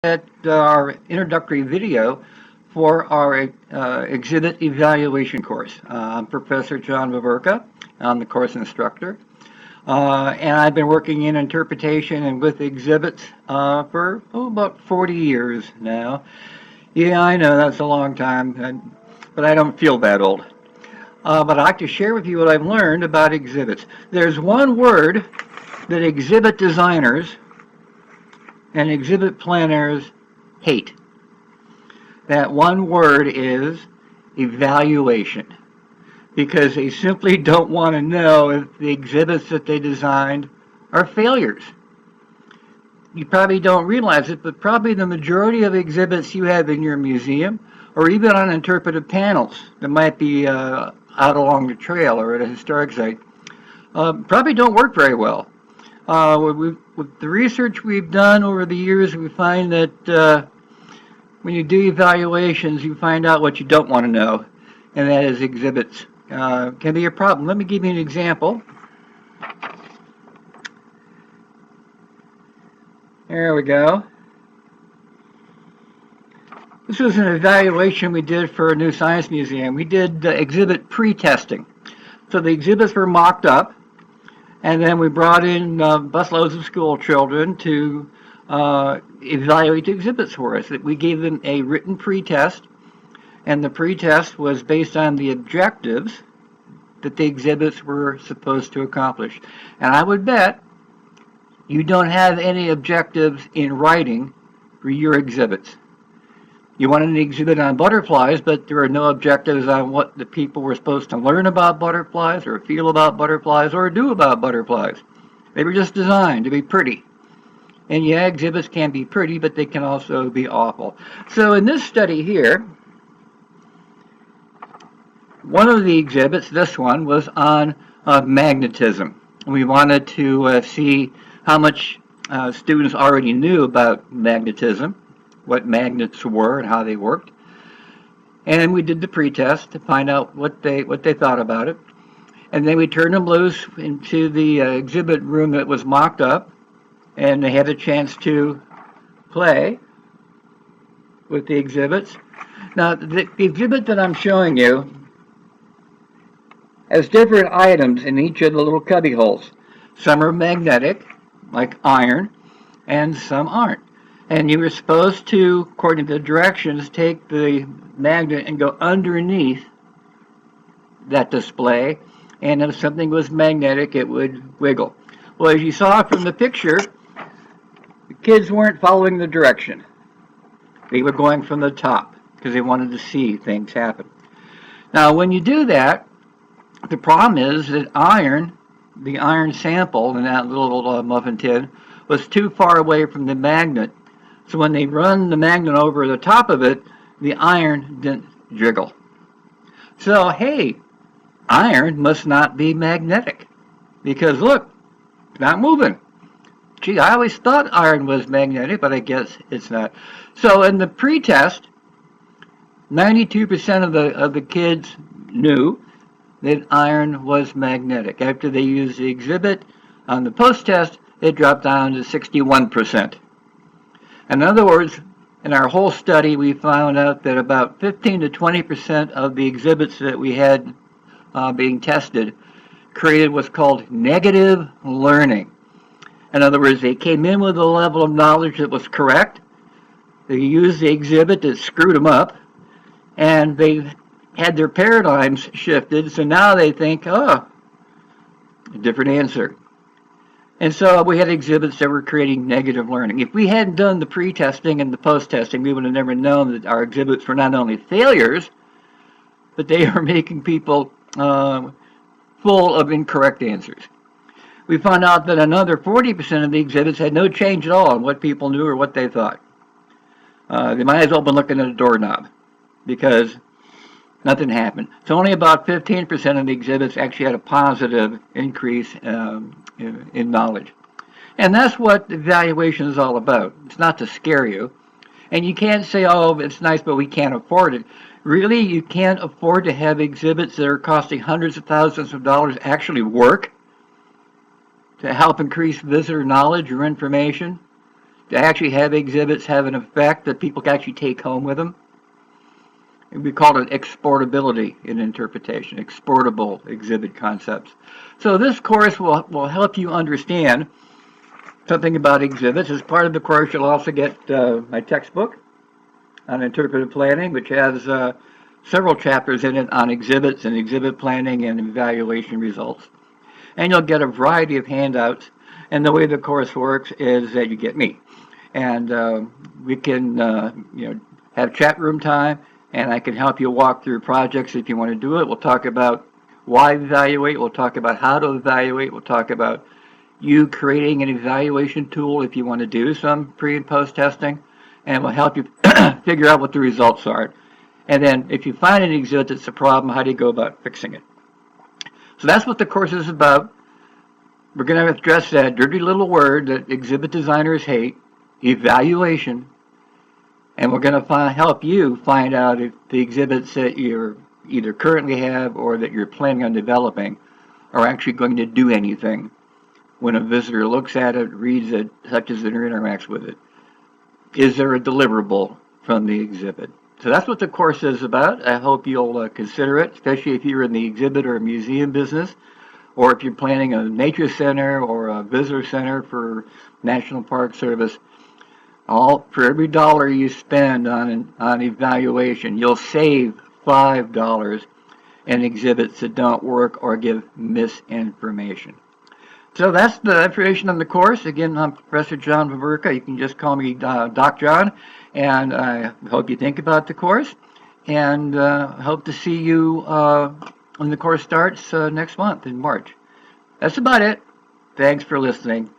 at our introductory video for our exhibit evaluation course. I'm Professor John Vaverka. I'm the course instructor. And I've been working in interpretation and with exhibits for about 40 years now. Yeah, I know that's a long time, but I don't feel that old. But I'd like to share with you what I've learned about exhibits. There's one word that exhibit designers and exhibit planners hate. That one word is evaluation, because they simply don't want to know if the exhibits that they designed are failures. You probably don't realize it, but probably the majority of exhibits you have in your museum, or even on interpretive panels that might be out along the trail or at a historic site, probably don't work very well. With the research we've done over the years, we find that when you do evaluations, you find out what you don't want to know, and that is exhibits can be a problem. Let me give you an example. There we go. This was an evaluation we did for a new science museum. We did exhibit pre-testing. So the exhibits were mocked up, and then we brought in busloads of school children to evaluate the exhibits for us. We gave them a written pre-test, and the pre-test was based on the objectives that the exhibits were supposed to accomplish. And I would bet you don't have any objectives in writing for your exhibits. You wanted an exhibit on butterflies, but there are no objectives on what the people were supposed to learn about butterflies or feel about butterflies or do about butterflies. They were just designed to be pretty. And yeah, exhibits can be pretty, but they can also be awful. So in this study here, one of the exhibits, this one, was on magnetism. We wanted to see how much students already knew about magnetism, what magnets were and how they worked. And we did the pretest to find out what they thought about it. And then we turned them loose into the exhibit room that was mocked up, and they had a chance to play with the exhibits. Now, the exhibit that I'm showing you has different items in each of the little cubby holes. Some are magnetic, like iron, and some aren't. And you were supposed to, according to the directions, take the magnet and go underneath that display, and if something was magnetic, it would wiggle. Well, as you saw from the picture, the kids weren't following the direction. They were going from the top because they wanted to see things happen. Now, when you do that, the problem is that the iron sample in that little muffin tin, was too far away from the magnet. So when they run the magnet over the top of it, the iron didn't jiggle. So, hey, iron must not be magnetic, because look, it's not moving. Gee, I always thought iron was magnetic, but I guess it's not. So in the pretest, 92% of the kids knew that iron was magnetic. After they used the exhibit on the post-test, it dropped down to 61%. In other words, in our whole study, we found out that about 15 to 20% of the exhibits that we had being tested created what's called negative learning. In other words, they came in with a level of knowledge that was correct. They used the exhibit that screwed them up, and they had their paradigms shifted, so now they think, oh, a different answer. And so we had exhibits that were creating negative learning. If we hadn't done the pre-testing and the post-testing, we would have never known that our exhibits were not only failures, but they were making people full of incorrect answers. We found out that another 40% of the exhibits had no change at all in what people knew or what they thought. They might as well have been looking at a doorknob, because nothing happened. So only about 15% of the exhibits actually had a positive increase in knowledge. And that's what evaluation is all about. It's not to scare you. And you can't say, oh, it's nice, but we can't afford it. Really, you can't afford to have exhibits that are costing hundreds of thousands of dollars actually work to help increase visitor knowledge or information. to actually have exhibits have an effect that people can actually take home with them. We call it exportability in interpretation, exportable exhibit concepts. So this course will help you understand something about exhibits. As part of the course, you'll also get my textbook on interpretive planning, which has several chapters in it on exhibits and exhibit planning and evaluation results. And you'll get a variety of handouts. And the way the course works is that you get me. And we can have chat room time, and I can help you walk through projects if you want to do it. We'll talk about why evaluate. We'll talk about how to evaluate. We'll talk about you creating an evaluation tool if you want to do some pre and post testing, and we'll help you figure out what the results are. And then if you find an exhibit that's a problem, how do you go about fixing it? So that's what the course is about. We're going to address that dirty little word that exhibit designers hate, evaluation. And we're going to help you find out if the exhibits that you either currently have or that you're planning on developing are actually going to do anything when a visitor looks at it, reads it, touches it, or interacts with it. Is there a deliverable from the exhibit? So that's what the course is about. I hope you'll consider it, especially if you're in the exhibit or museum business, or if you're planning a nature center or a visitor center for National Park Service. For every dollar you spend on evaluation, you'll save $5 in exhibits that don't work or give misinformation. So that's the information on the course. Again, I'm Professor John Vaverka. You can just call me Doc John. And I hope you think about the course. And hope to see you when the course starts next month in March. That's about it. Thanks for listening.